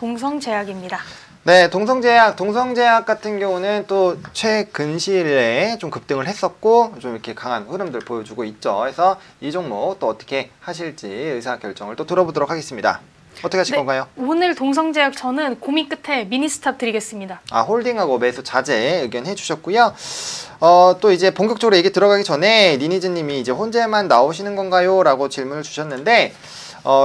동성제약입니다. 네, 동성제약 같은 경우는 또 최근 시일에 좀 급등을 했었고 좀 이렇게 강한 흐름들 보여주고 있죠. 그래서 이 종목 또 어떻게 하실지 의사결정을 또 들어보도록 하겠습니다. 어떻게 하실 건가요? 오늘 동성제약 저는 고민 끝에 미니스탑 드리겠습니다. 홀딩하고 매수 자제 의견해 주셨고요. 또 이제 본격적으로 얘기 들어가기 전에 니니즈님이 이제 혼재만 나오시는 건가요? 라고 질문을 주셨는데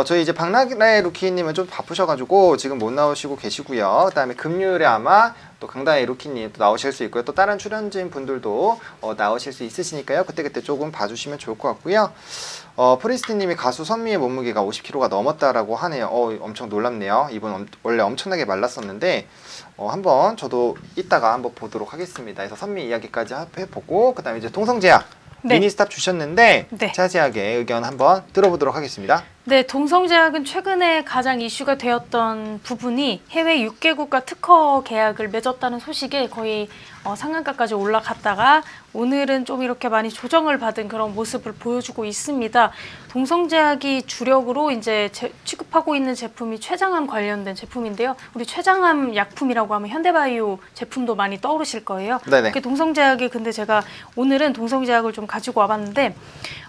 저희 이제 박나래 루키님은 좀 바쁘셔가지고 지금 못 나오시고 계시고요. 그다음에 금요일에 아마 또 강다혜 루키님 또 나오실 수 있고요. 또 다른 출연진 분들도 나오실 수 있으시니까요. 그때 조금 봐주시면 좋을 것 같고요. 프리스티님이 가수 선미의 몸무게가 50kg가 넘었다라고 하네요. 엄청 놀랍네요. 이분 원래 엄청나게 말랐었는데 한번 저도 이따가 한번 보도록 하겠습니다. 그래서 선미 이야기까지 해보고 그다음에 이제 동성제약 미니스탑 주셨는데 자세하게 의견 한번 들어보도록 하겠습니다. 네, 동성제약은 최근에 가장 이슈가 되었던 부분이 해외 6개국과 특허 계약을 맺었다는 소식에 거의 상한가까지 올라갔다가 오늘은 좀 이렇게 많이 조정을 받은 그런 모습을 보여주고 있습니다. 동성제약이 주력으로 이제 취급하고 있는 제품이 췌장암 관련된 제품인데요. 우리 췌장암 약품이라고 하면 현대바이오 제품도 많이 떠오르실 거예요. 네네. 동성제약이 근데 제가 오늘은 동성제약을 좀 가지고 와봤는데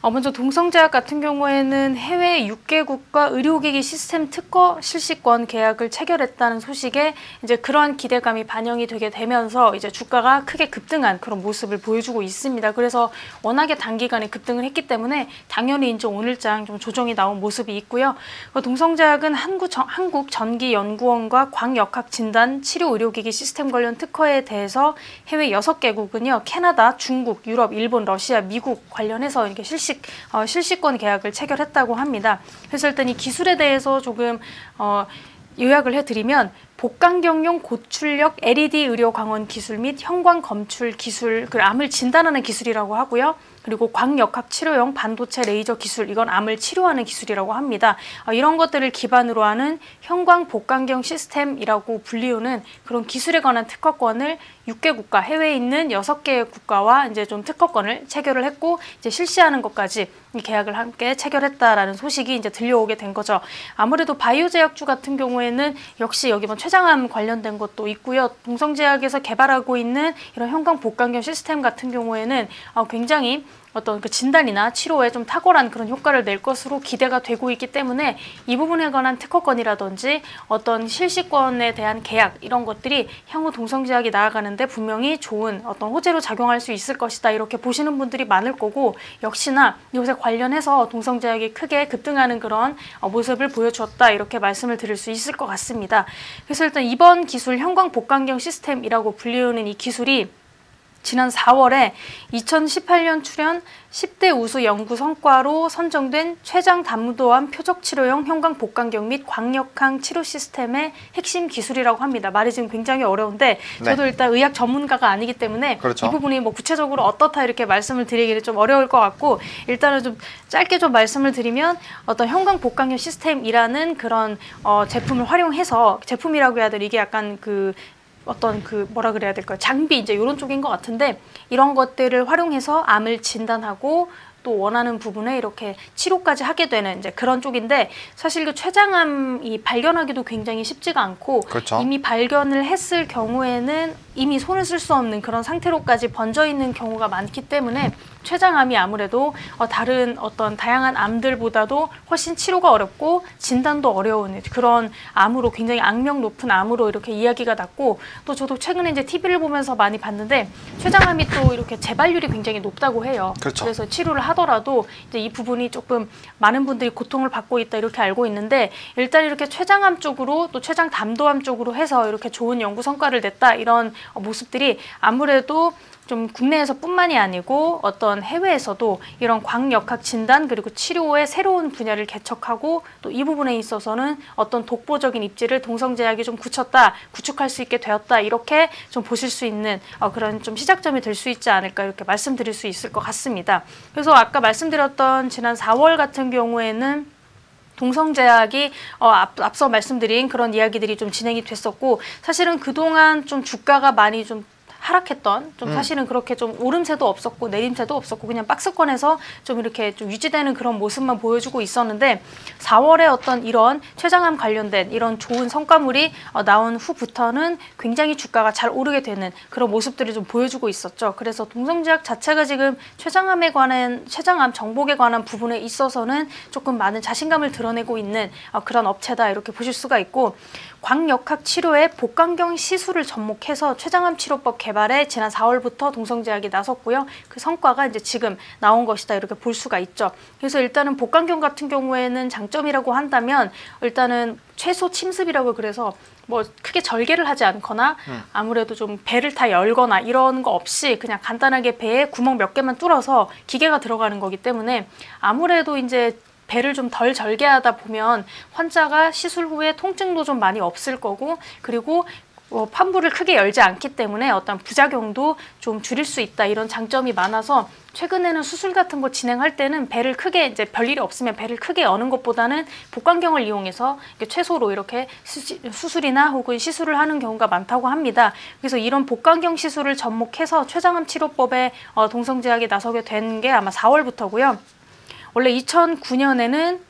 먼저 동성제약 같은 경우에는 해외 6개국과 의료기기 시스템 특허 실시권 계약을 체결했다는 소식에 이제 그러한 기대감이 반영이 되게 되면서 이제 주가가 크게 급등한 그런 모습을 보여주고 있습니다. 그래서 워낙에 단기간에 급등을 했기 때문에 당연히 이제 오늘장 좀 조정이 나온 모습이 있고요. 동성제약은 한국전기연구원과 광역학진단 치료의료기기 시스템 관련 특허에 대해서 해외 6개국은요. 캐나다, 중국, 유럽, 일본, 러시아, 미국 관련해서 이렇게 실시권 계약을 체결했다고 합니다. 그래서 일단 이 기술에 대해서 조금 요약을 해드리면 복강경용 고출력 LED 의료 광원 기술 및 형광 검출 기술, 암을 진단하는 기술이라고 하고요. 그리고 광역학 치료용 반도체 레이저 기술, 이건 암을 치료하는 기술이라고 합니다. 이런 것들을 기반으로 하는 형광 복강경 시스템이라고 불리우는 그런 기술에 관한 특허권을 6개 국가, 해외에 있는 6개의 국가와 이제 좀 특허권을 체결을 했고 이제 실시하는 것까지 이 계약을 함께 체결했다라는 소식이 이제 들려오게 된 거죠. 아무래도 바이오제약주 같은 경우에는 역시 여기 췌장암 관련된 것도 있고요. 동성제약에서 개발하고 있는 이런 형광 복강경 시스템 같은 경우에는 굉장히 어떤 그 진단이나 치료에 좀 탁월한 그런 효과를 낼 것으로 기대가 되고 있기 때문에 이 부분에 관한 특허권이라든지 어떤 실시권에 대한 계약 이런 것들이 향후 동성제약이 나아가는데 분명히 좋은 어떤 호재로 작용할 수 있을 것이다 이렇게 보시는 분들이 많을 거고 역시나 이것에 관련해서 동성제약이 크게 급등하는 그런 모습을 보여주었다 이렇게 말씀을 드릴 수 있을 것 같습니다. 그래서 일단 이번 기술 형광 복강경 시스템이라고 불리우는 이 기술이 지난 4월에 2018년 출연 10대 우수 연구 성과로 선정된 췌장 담도암 표적 치료용 형광 복강경 및 광역항 치료 시스템의 핵심 기술이라고 합니다. 말이 지금 굉장히 어려운데 저도 일단 의학 전문가가 아니기 때문에 이 부분이 뭐 구체적으로 어떻다 이렇게 말씀을 드리기는 좀 어려울 것 같고 일단은 좀 짧게 좀 말씀을 드리면 어떤 형광 복강경 시스템이라는 그런 제품을 활용해서 제품이라고 해야 될 이게 약간 어떤 뭐라 그래야 될까요? 장비 이제 이런 쪽인 것 같은데 이런 것들을 활용해서 암을 진단하고 또 원하는 부분에 이렇게 치료까지 하게 되는 이제 그런 쪽인데 사실 그 췌장암이 발견하기도 굉장히 쉽지가 않고 이미 발견을 했을 경우에는 이미 손을 쓸 수 없는 그런 상태로까지 번져 있는 경우가 많기 때문에 췌장암이 아무래도 다른 어떤 다양한 암들보다도 훨씬 치료가 어렵고 진단도 어려운 그런 암으로 굉장히 악명 높은 암으로 이렇게 이야기가 났고 또 저도 최근에 이제 TV를 보면서 많이 봤는데 췌장암이 또 이렇게 재발률이 굉장히 높다고 해요. 그래서 치료를 하더라도 이제 이 부분이 조금 많은 분들이 고통을 받고 있다 이렇게 알고 있는데 일단 이렇게 췌장암 쪽으로 또 췌장 담도암 쪽으로 해서 이렇게 좋은 연구 성과를 냈다 이런 모습들이 아무래도 좀 국내에서 뿐만이 아니고 어떤 해외에서도 이런 광역학 진단 그리고 치료의 새로운 분야를 개척하고 또 이 부분에 있어서는 어떤 독보적인 입지를 동성제약이 좀 구축할 수 있게 되었다 이렇게 좀 보실 수 있는 그런 좀 시작점이 될 수 있지 않을까 이렇게 말씀드릴 수 있을 것 같습니다. 그래서 아까 말씀드렸던 지난 4월 같은 경우에는 동성제약이 앞서 말씀드린 그런 이야기들이 좀 진행이 됐었고 사실은 그동안 좀 주가가 많이 좀 하락했던 좀 사실은 그렇게 좀 오름세도 없었고 내림세도 없었고 그냥 박스권에서 좀 이렇게 좀 유지되는 그런 모습만 보여주고 있었는데 4월에 어떤 이런 췌장암 관련된 이런 좋은 성과물이 나온 후부터는 굉장히 주가가 잘 오르게 되는 그런 모습들을 좀 보여주고 있었죠. 그래서 동성제약 자체가 지금 췌장암 정복에 관한 부분에 있어서는 조금 많은 자신감을 드러내고 있는 그런 업체다 이렇게 보실 수가 있고 광역학 치료의 복강경 시술을 접목해서 췌장암 치료법 개발에 지난 4월부터 동성제약이 나섰고요. 그 성과가 이제 지금 나온 것이다 이렇게 볼 수가 있죠. 그래서 일단은 복강경 같은 경우에는 장점이라고 한다면 일단은 최소 침습이라고 그래서 뭐 크게 절개를 하지 않거나 아무래도 좀 배를 다 열거나 이런 거 없이 그냥 간단하게 배에 구멍 몇 개만 뚫어서 기계가 들어가는 거기 때문에 아무래도 이제 배를 좀 덜 절개하다 보면 환자가 시술 후에 통증도 좀 많이 없을 거고 그리고 판부를 크게 열지 않기 때문에 어떤 부작용도 좀 줄일 수 있다 이런 장점이 많아서 최근에는 수술 같은 거 진행할 때는 배를 크게 이제 별일이 없으면 배를 크게 여는 것보다는 복강경을 이용해서 최소로 이렇게 수술이나 혹은 시술을 하는 경우가 많다고 합니다. 그래서 이런 복강경 시술을 접목해서 췌장암 치료법에 동성제약이 나서게 된 게 아마 4월부터고요. 원래 2009년에는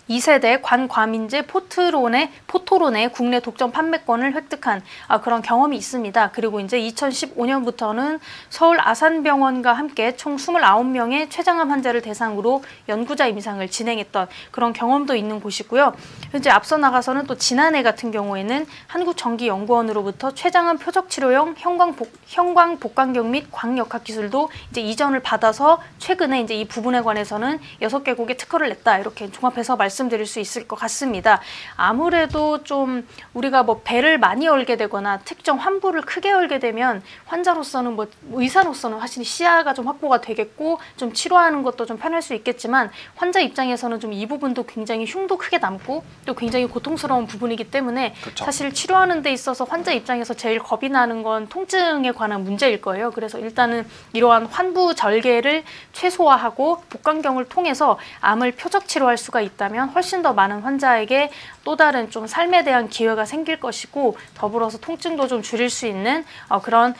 2세대 관과민제 포토론의 국내 독점 판매권을 획득한 그런 경험이 있습니다. 그리고 이제 2015년부터는 서울 아산병원과 함께 총 29명의 췌장암 환자를 대상으로 연구자 임상을 진행했던 그런 경험도 있는 곳이고요. 현재 앞서 나가서는 또 지난해 같은 경우에는 한국전기연구원으로부터 췌장암 표적치료용 형광 복강경 및 광역학 기술도 이제 이전을 받아서 최근에 이제 이 부분에 관해서는 6개국에 특허를 냈다 이렇게 종합해서 말씀드릴 수 있을 것 같습니다. 아무래도 좀 우리가 뭐 배를 많이 열게 되거나 특정 환부를 크게 열게 되면 환자로서는 뭐 의사로서는 사실 시야가 좀 확보가 되겠고 좀 치료하는 것도 좀 편할 수 있겠지만 환자 입장에서는 좀 이 부분도 굉장히 흉도 크게 남고 또 굉장히 고통스러운 부분이기 때문에 그쵸. 사실 치료하는 데 있어서 환자 입장에서 제일 겁이 나는 건 통증에 관한 문제일 거예요. 그래서 일단은 이러한 환부 절개를 최소화하고 복강경을 통해서 암을 표적 치료할 수가 있다면 훨씬 더 많은 환자에게 또 다른 좀 삶에 대한 기회가 생길 것이고 더불어서 통증도 좀 줄일 수 있는 그런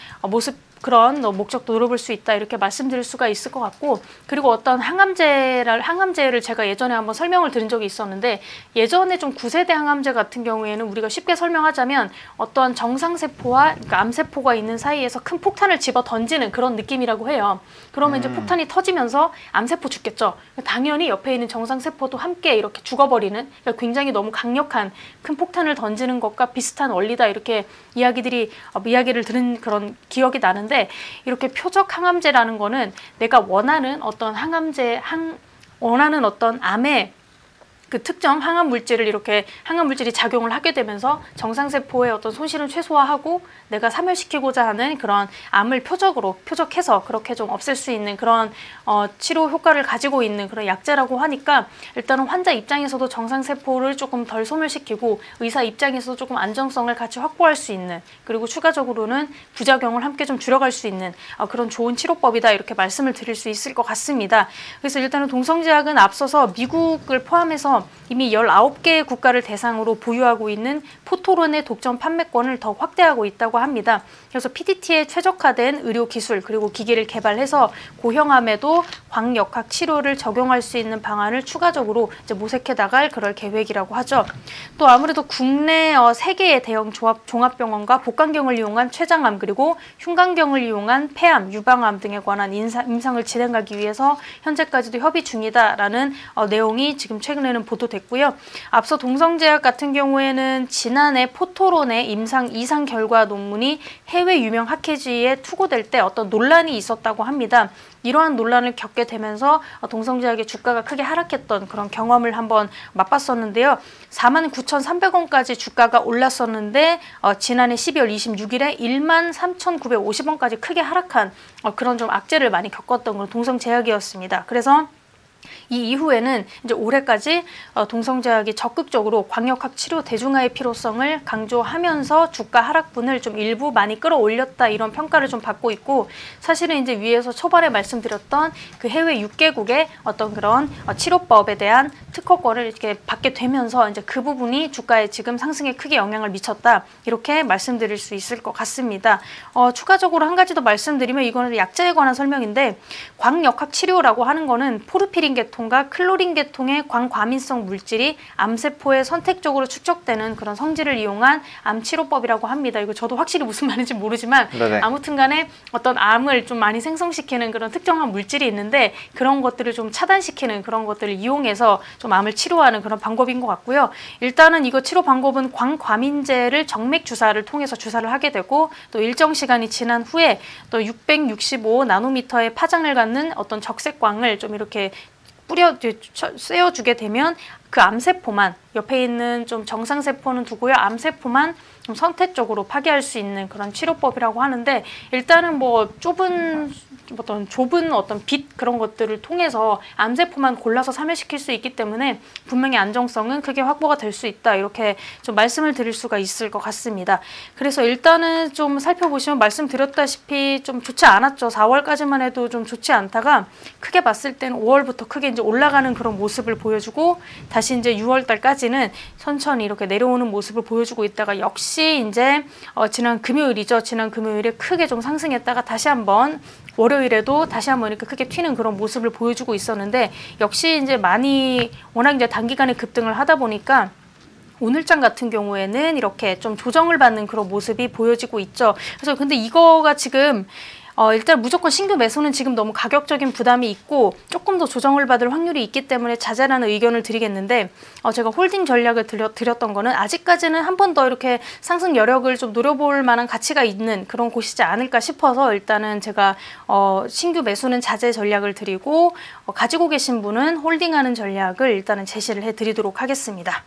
그런 목적도 노려볼 수 있다 이렇게 말씀드릴 수가 있을 것 같고 그리고 어떤 항암제를 제가 예전에 한번 설명을 드린 적이 있었는데 예전에 좀 9세대 항암제 같은 경우에는 우리가 쉽게 설명하자면 어떤 정상세포와 그러니까 암세포가 있는 사이에서 큰 폭탄을 집어 던지는 그런 느낌이라고 해요. 그러면 이제 폭탄이 터지면서 암세포 죽겠죠. 당연히 옆에 있는 정상세포도 함께 이렇게 죽어버리는 그러니까 굉장히 너무 강력한 큰 폭탄을 던지는 것과 비슷한 원리다 이렇게 이야기를 들은 그런 기억이 나는데 이렇게 표적 항암제라는 거는 내가 원하는 어떤 원하는 어떤 암의 그 특정 항암 물질을 이렇게 항암 물질이 작용을 하게 되면서 정상세포의 어떤 손실은 최소화하고 내가 사멸시키고자 하는 그런 암을 표적해서 그렇게 좀 없앨 수 있는 그런 치료 효과를 가지고 있는 그런 약제라고 하니까 일단은 환자 입장에서도 정상세포를 조금 덜 소멸시키고 의사 입장에서도 조금 안정성을 같이 확보할 수 있는 그리고 추가적으로는 부작용을 함께 좀 줄여갈 수 있는 그런 좋은 치료법이다 이렇게 말씀을 드릴 수 있을 것 같습니다. 그래서 일단은 동성제약은 앞서서 미국을 포함해서 이미 19개의 국가를 대상으로 보유하고 있는 포토론의 독점 판매권을 더 확대하고 있다고 합니다. 그래서 PDT에 최적화된 의료 기술 그리고 기기를 개발해서 고형암에도 광역학 치료를 적용할 수 있는 방안을 추가적으로 이제 모색해 나갈 그럴 계획이라고 하죠. 또 아무래도 국내 3개의 대형 종합병원과 복강경을 이용한 췌장암 그리고 흉곽경을 이용한 폐암, 유방암 등에 관한 임상을 진행하기 위해서 현재까지도 협의 중이다라는 내용이 지금 최근에는 보도됐고요. 앞서 동성제약 같은 경우에는 지난해 포토론의 임상 2상 결과 논문이 해외 유명 학회지에 투고될 때 어떤 논란이 있었다고 합니다. 이러한 논란을 겪게 되면서 동성제약의 주가가 크게 하락했던 그런 경험을 한번 맛봤었는데요. 49,300원까지 주가가 올랐었는데 지난해 12월 26일에 13,950원까지 크게 하락한 그런 좀 악재를 많이 겪었던 그런 동성제약이었습니다. 그래서 이 이후에는 이제 올해까지 동성제약이 적극적으로 광역학 치료 대중화의 필요성을 강조하면서 주가 하락분을 좀 일부 많이 끌어올렸다 이런 평가를 좀 받고 있고, 사실은 이제 위에서 초반에 말씀드렸던 그 해외 6개국의 어떤 그런 치료법에 대한 특허권을 이렇게 받게 되면서 이제 그 부분이 주가에 지금 상승에 크게 영향을 미쳤다 이렇게 말씀드릴 수 있을 것 같습니다. 추가적으로 한 가지 더 말씀드리면 이거는 약자에 관한 설명인데, 광역학 치료라고 하는 거는 포르피린 계통과 클로린 계통의 광과민성 물질이 암세포에 선택적으로 축적되는 그런 성질을 이용한 암치료법이라고 합니다. 이거 저도 확실히 무슨 말인지 모르지만 네네. 아무튼 간에 어떤 암을 좀 많이 생성시키는 그런 특정한 물질이 있는데, 그런 것들을 좀 차단시키는 그런 것들을 이용해서 좀 암을 치료하는 그런 방법인 것 같고요. 일단은 이거 치료 방법은 광과민제를 정맥 주사를 통해서 주사를 하게 되고, 또 일정 시간이 지난 후에 또 665 나노미터의 파장을 갖는 어떤 적색광을 좀 이렇게 쐬어주게 되면 그 암세포만, 옆에 있는 좀 정상세포는 두고요, 암세포만 좀 선택적으로 파괴할 수 있는 그런 치료법이라고 하는데, 일단은 뭐 좁은 어떤 빛 그런 것들을 통해서 암세포만 골라서 사멸시킬 수 있기 때문에 분명히 안정성은 크게 확보가 될 수 있다 이렇게 좀 말씀을 드릴 수가 있을 것 같습니다. 그래서 일단은 좀 살펴보시면 말씀드렸다시피 좀 좋지 않았죠. 4월까지만 해도 좀 좋지 않다가 크게 봤을 때는 5월부터 크게 이제 올라가는 그런 모습을 보여주고, 다시 이제 6월 달까지는 천천히 이렇게 내려오는 모습을 보여주고 있다가 역시 이제 지난 금요일이죠. 지난 금요일에 크게 좀 상승했다가 다시 한번 월요일에도 다시 한번 이렇게 크게 튀는 그런 모습을 보여주고 있었는데, 역시 이제 많이 워낙 이제 단기간에 급등을 하다 보니까 오늘장 같은 경우에는 이렇게 좀 조정을 받는 그런 모습이 보여지고 있죠. 그래서 근데 이거가 지금 일단 무조건 신규 매수는 지금 너무 가격적인 부담이 있고 조금 더 조정을 받을 확률이 있기 때문에 자제라는 의견을 드리겠는데, 제가 홀딩 전략을 드렸던 거는 아직까지는 한 번 더 이렇게 상승 여력을 좀 노려볼 만한 가치가 있는 그런 곳이지 않을까 싶어서 일단은 제가 신규 매수는 자제 전략을 드리고 가지고 계신 분은 홀딩하는 전략을 일단은 제시를 해드리도록 하겠습니다.